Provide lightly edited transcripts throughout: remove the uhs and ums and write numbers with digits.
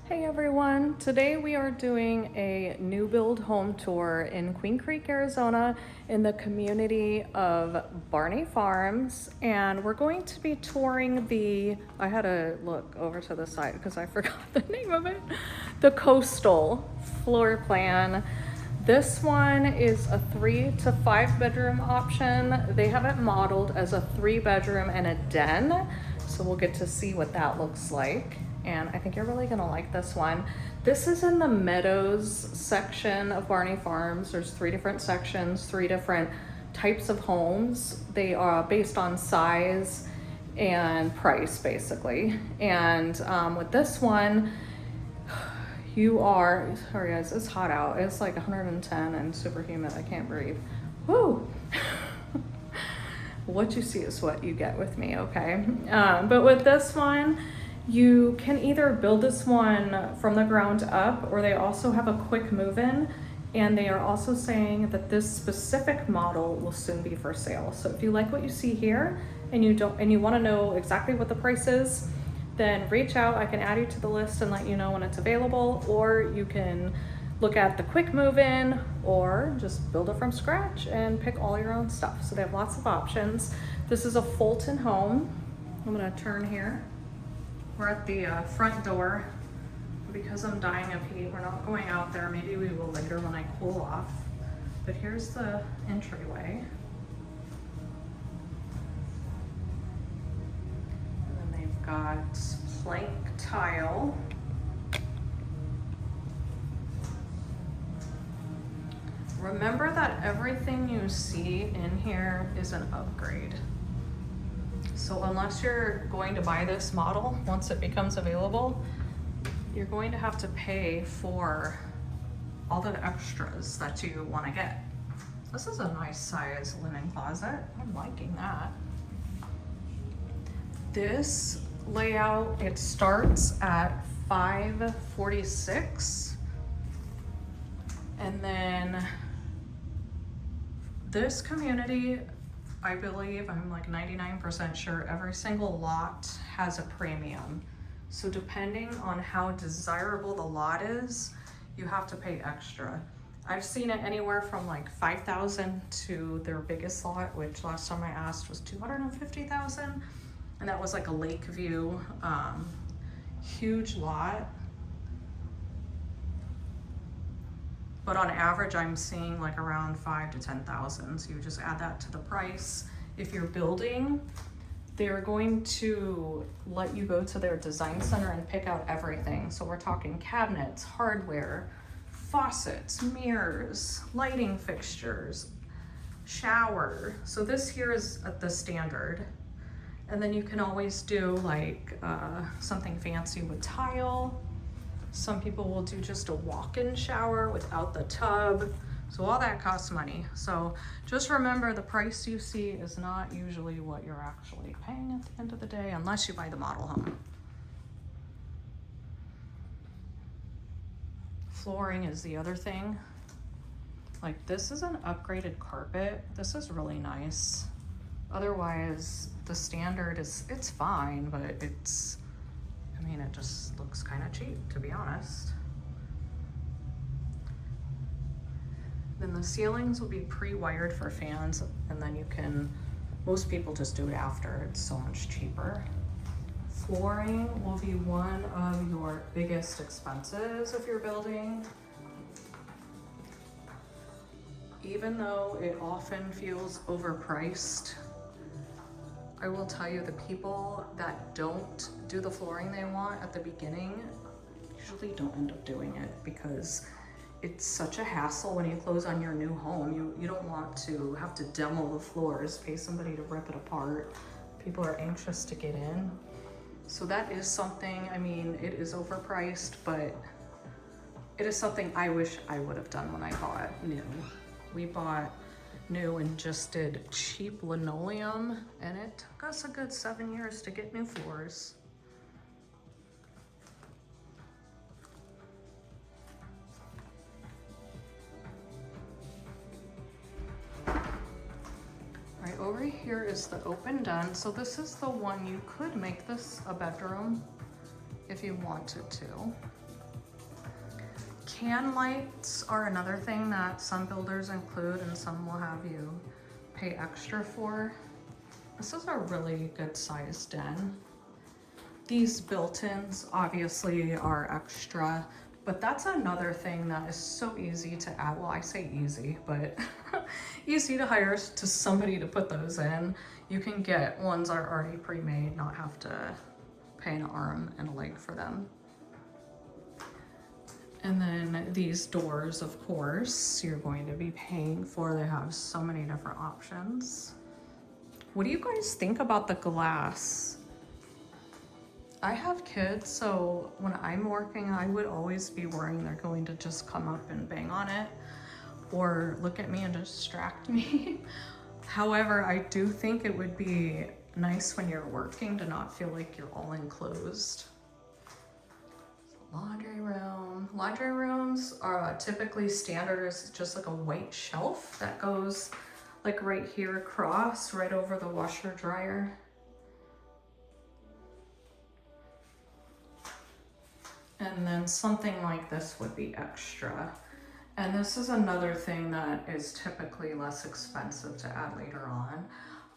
Hey everyone, today we are doing a new build home tour in Queen Creek, Arizona in the community of Barney Farms, and we're going to be touring I had to look over to the side because I forgot the name of it, the coastal floor plan. This one is a 3 to 5 bedroom option. They have it modeled as a 3 bedroom and a den, so we'll get to see what that looks like. And I think you're really gonna like this one. This is in the Meadows section of Barney Farms. There's 3 different sections, 3 different types of homes. They are based on size and price, basically. And with this one, sorry guys, it's hot out. It's like 110 and super humid. I can't breathe. Woo! What you see is what you get with me, okay? But with this one, you can either build this one from the ground up, or they also have a quick move-in, and they are also saying that this specific model will soon be for sale. So if you like what you see here and you want to know exactly what the price is, then reach out. I can add you to the list and let you know when it's available, or you can look at the quick move-in or just build it from scratch and pick all your own stuff. So they have lots of options. This is a Fulton home. I'm gonna turn here. We're at the front door. Because I'm dying of heat, we're not going out there. Maybe we will later when I cool off. But here's the entryway. And then they've got plank tile. Remember that everything you see in here is an upgrade. So unless you're going to buy this model, once it becomes available, you're going to have to pay for all the extras that you want to get. This is a nice size linen closet. I'm liking that. This layout, it starts at $546, and then this community, I believe, I'm like 99% sure, every single lot has a premium. So depending on how desirable the lot is, you have to pay extra. I've seen it anywhere from like $5,000 to their biggest lot, which last time I asked was $250,000. And that was like a Lakeview, huge lot. But on average, I'm seeing like around 5,000 to 10,000. So you just add that to the price. If you're building, they're going to let you go to their design center and pick out everything. So we're talking cabinets, hardware, faucets, mirrors, lighting fixtures, shower. So this here is at the standard. And then you can always do like something fancy with tile. Some people will do just a walk-in shower without the tub. So all that costs money. So just remember, the price you see is not usually what you're actually paying at the end of the day, unless you buy the model home. Flooring is the other thing. Like, this is an upgraded carpet. This is really nice. Otherwise, the standard it's fine, but it just looks kind of cheap, to be honest. Then the ceilings will be pre-wired for fans, and then most people just do it after. It's so much cheaper. Flooring will be one of your biggest expenses if you're building. Even though it often feels overpriced, I will tell you, the people that don't do the flooring they want at the beginning usually don't end up doing it, because it's such a hassle when you close on your new home. You don't want to have to demo the floors, pay somebody to rip it apart. People are anxious to get in. So that is something, it is overpriced, but it is something I wish I would have done when I bought new. We bought new and just did cheap linoleum, and it took us a good 7 years to get new floors. Right over here is the open den. So this is the one, you could make this a bedroom if you wanted to. Can lights are another thing that some builders include and some will have you pay extra for. This is a really good sized den. These built-ins obviously are extra, but that's another thing that is so easy to add. Well, I say easy, but easy to hire to somebody to put those in. You can get ones that are already pre-made, not have to pay an arm and a leg for them. And then these doors, of course, you're going to be paying for. They have so many different options. What do you guys think about the glass? I have kids, so when I'm working, I would always be worrying they're going to just come up and bang on it or look at me and distract me. However, I do think it would be nice when you're working to not feel like you're all enclosed. Laundry room. Laundry rooms are typically standard is just like a white shelf that goes like right here across, right over the washer dryer. And then something like this would be extra. And this is another thing that is typically less expensive to add later on.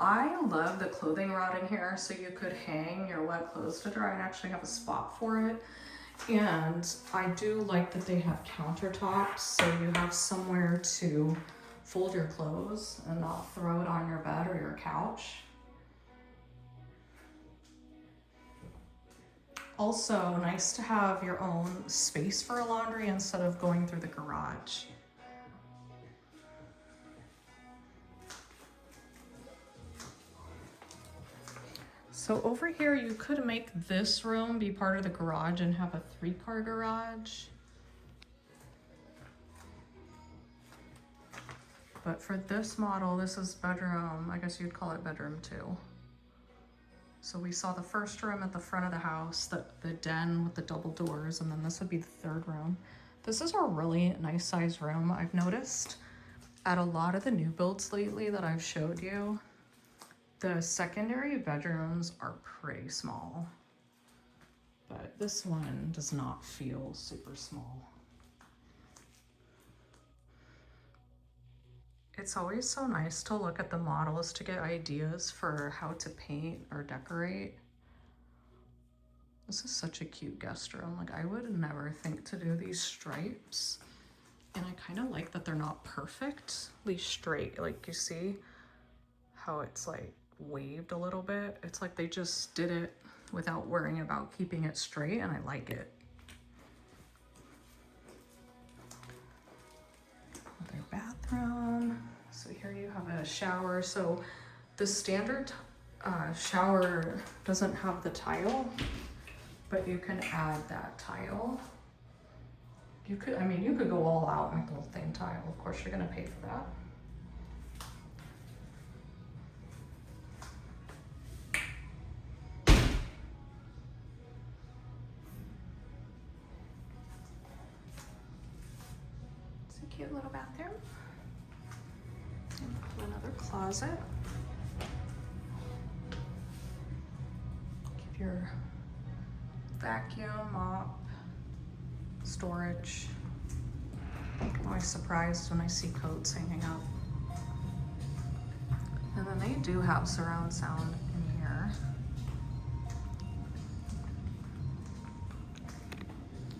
I love the clothing rod in here, so you could hang your wet clothes to dry and actually have a spot for it. And I do like that they have countertops, so you have somewhere to fold your clothes and not throw it on your bed or your couch. Also, nice to have your own space for a laundry instead of going through the garage. So over here, you could make this room be part of the garage and have a 3-car garage. But for this model, this is bedroom, I guess you'd call it bedroom 2. So we saw the first room at the front of the house, the den with the double doors, and then this would be the third room. This is a really nice size room. I've noticed at a lot of the new builds lately that I've showed you, the secondary bedrooms are pretty small, but this one does not feel super small. It's always so nice to look at the models to get ideas for how to paint or decorate. This is such a cute guest room. Like, I would never think to do these stripes. And I kind of like that they're not perfectly straight. Like, you see how it's like waved a little bit? It's like they just did it without worrying about keeping it straight, and I like it. Another bathroom. So here you have a shower. So the standard shower doesn't have the tile, but you can add that tile. You could, I mean, you could go all out and make the whole thing tile. Of course, you're gonna pay for that. It's a cute little bathroom. And another closet. Keep your vacuum, mop, storage. I'm always surprised when I see coats hanging up. And then they do have surround sound in here.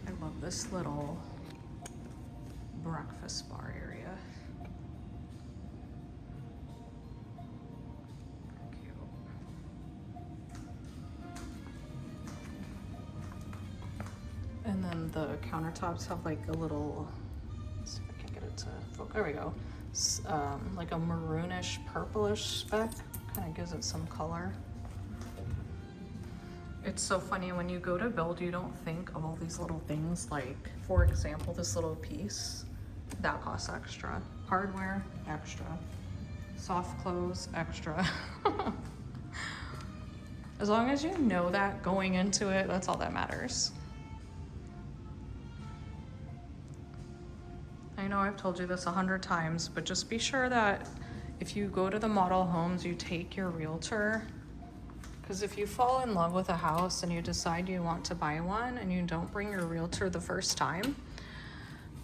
I love this little breakfast bar area. Cute. And then the countertops have like a little, let's see if I can get it to focus. There we go. Like a maroonish purplish speck, kind of gives it some color. It's so funny when you go to build, you don't think of all these little things. Like, for example, this little piece that costs extra, hardware extra, soft clothes extra. As long as you know that going into it, that's all that matters. I know I've told you this 100 times, but just be sure that if you go to the model homes, you take your realtor. Because if you fall in love with a house and you decide you want to buy one and you don't bring your realtor the first time,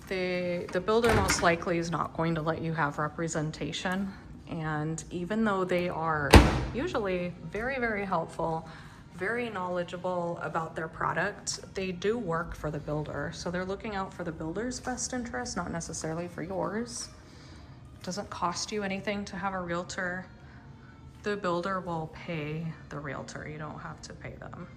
the builder most likely is not going to let you have representation. And even though they are usually very, very helpful, very knowledgeable about their product, they do work for the builder. So they're looking out for the builder's best interest, not necessarily for yours. It doesn't cost you anything to have a realtor. The builder will pay the realtor. You don't have to pay them.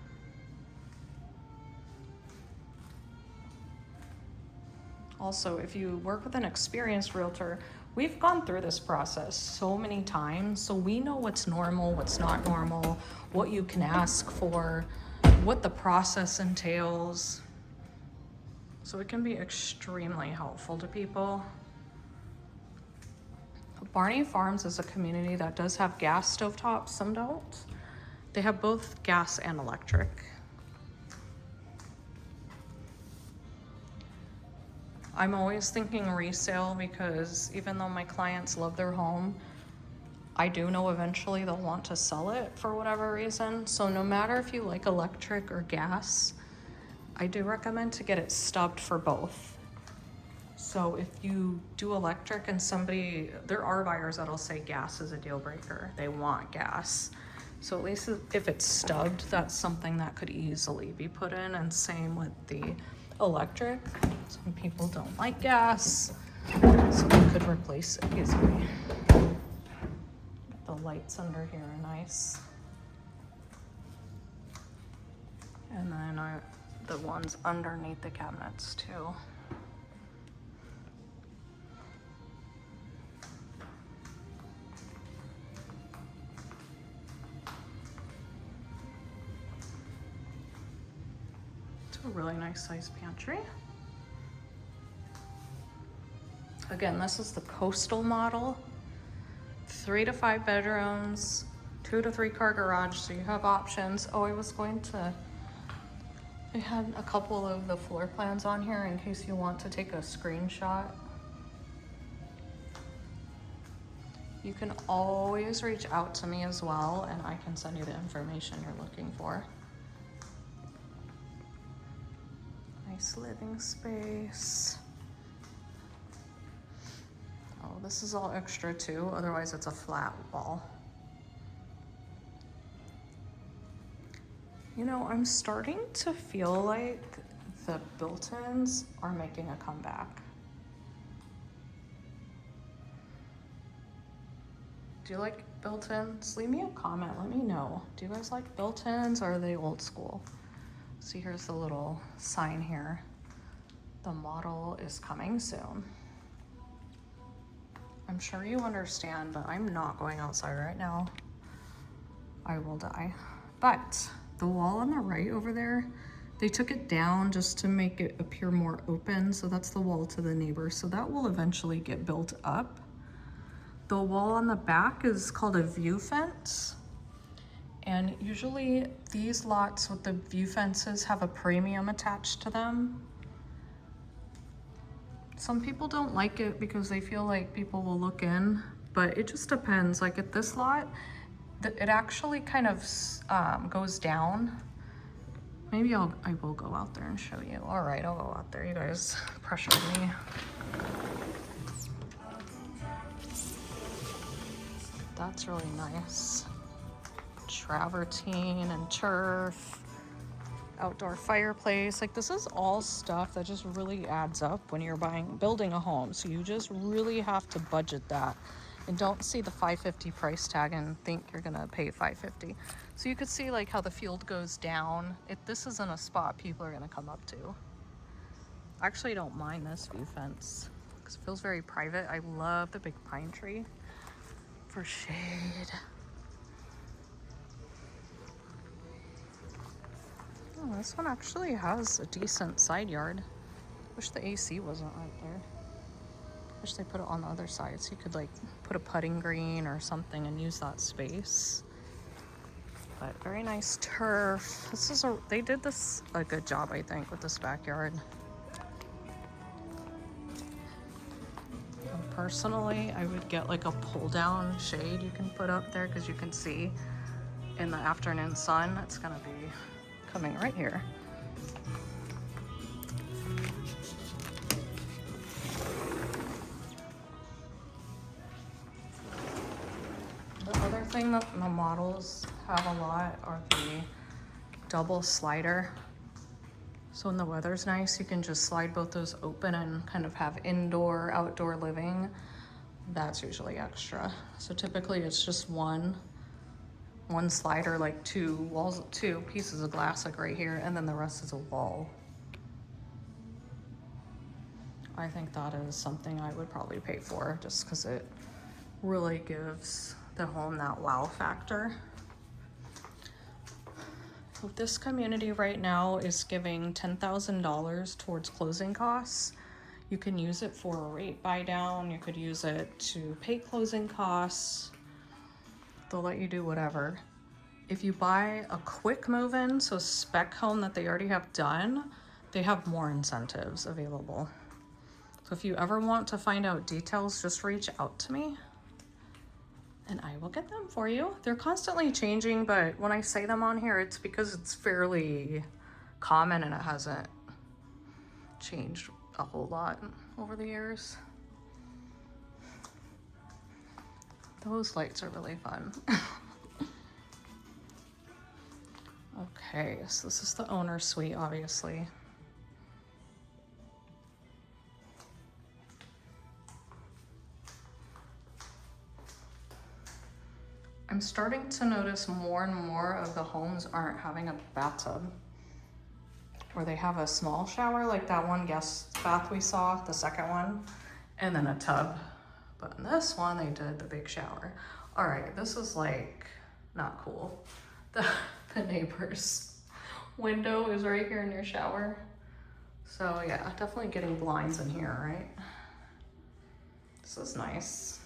Also, if you work with an experienced realtor, we've gone through this process so many times, so we know what's normal, what's not normal, what you can ask for, what the process entails. So it can be extremely helpful to people. Barney Farms is a community that does have gas stovetops, some don't. They have both gas and electric. I'm always thinking resale because even though my clients love their home, I do know eventually they'll want to sell it for whatever reason. So no matter if you like electric or gas, I do recommend to get it stubbed for both. So if you do electric and there are buyers that'll say gas is a deal breaker. They want gas. So at least if it's stubbed, that's something that could easily be put in, and same with the electric. Some people don't like gas, so we could replace it easily. The lights under here are nice. And then the ones underneath the cabinets too. It's a really nice sized pantry. Again, this is the coastal model. 3 to 5 bedrooms, 2 to 3 car garage, so you have options. Oh, they had a couple of the floor plans on here in case you want to take a screenshot. You can always reach out to me as well, and I can send you the information you're looking for. Nice living space. Oh, this is all extra too, otherwise it's a flat wall. You know, I'm starting to feel like the built-ins are making a comeback. Do you like built-ins? Leave me a comment, let me know. Do you guys like built-ins or are they old school? See, here's the little sign here. The model is coming soon. I'm sure you understand, but I'm not going outside right now. I will die. But the wall on the right over there, they took it down just to make it appear more open. So that's the wall to the neighbor. So that will eventually get built up. The wall on the back is called a view fence. And usually these lots with the view fences have a premium attached to them. Some people don't like it because they feel like people will look in, but it just depends. Like at this lot, it actually kind of goes down. Maybe I will go out there and show you. All right, I'll go out there. You guys pressured me. That's really nice. Travertine and turf. Outdoor fireplace. Like this is all stuff that just really adds up when you're building a home. So you just really have to budget that, and don't see the $550 price tag and think you're gonna pay $550. So you could see like how the field goes down. This isn't a spot people are gonna come up to. I actually don't mind this view fence because it feels very private. I love the big pine tree for shade. Oh, this one actually has a decent side yard. Wish the AC wasn't right there. Wish they put it on the other side so you could like put a putting green or something and use that space. But very nice turf. They did this a good job, I think, with this backyard. And personally, I would get like a pull down shade you can put up there because you can see in the afternoon sun, it's gonna be coming right here. thing that the models have a lot are the double slider. So when the weather's nice, you can just slide both those open and kind of have indoor, outdoor living. That's usually extra. So typically it's just one slider, like two pieces of glass like right here, and then the rest is a wall. I think that is something I would probably pay for just because it really gives the home that wow factor. So this community right now is giving $10,000 towards closing costs. You can use it for a rate buy down. You could use it to pay closing costs. They'll let you do whatever. If you buy a quick move-in, so spec home that they already have done, they have more incentives available. So if you ever want to find out details, just reach out to me and I will get them for you. They're constantly changing, but when I say them on here, it's because it's fairly common and it hasn't changed a whole lot over the years. Those lights are really fun. Okay, so this is the owner's suite, obviously. I'm starting to notice more and more of the homes aren't having a bathtub, or they have a small shower like that one guest bath we saw, the second one, and then a tub. But in this one, they did the big shower. All right, this is like not cool. The neighbor's window is right here in your shower. So yeah, definitely getting blinds in here, right? This is nice.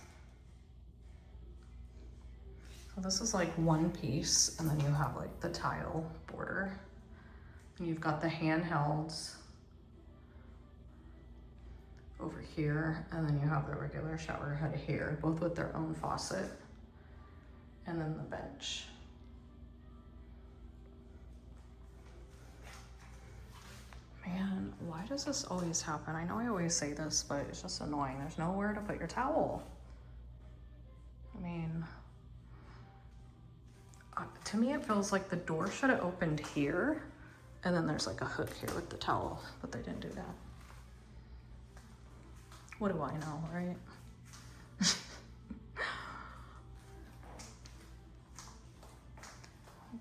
So this is like one piece, and then you have like the tile border. And you've got the handhelds over here, and then you have the regular shower head here, both with their own faucet, and then the bench. Man, why does this always happen? I know I always say this, but it's just annoying. There's nowhere to put your towel. I mean, to me it feels like the door should have opened here, and then there's like a hook here with the towel, but they didn't do that. What do I know, right?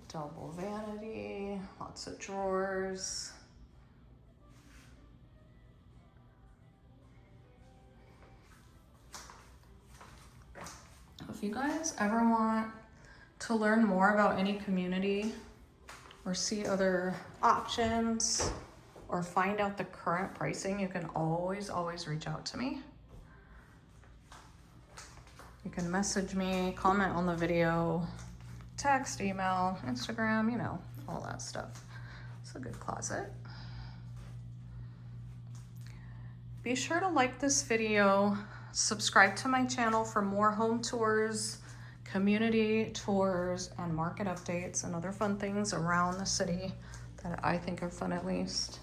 Double vanity, lots of drawers. If you guys ever want to learn more about any community or see other options or find out the current pricing, you can always reach out to me. You can message me, comment on the video, text, email, Instagram, you know, all that stuff. It's a good closet. Be sure to like this video, subscribe to my channel for more home tours, community tours, and market updates and other fun things around the city that I think are fun at least.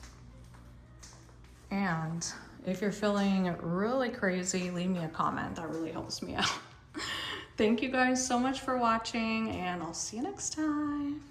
And if you're feeling really crazy, leave me a comment. That really helps me out. Thank you guys so much for watching, and I'll see you next time.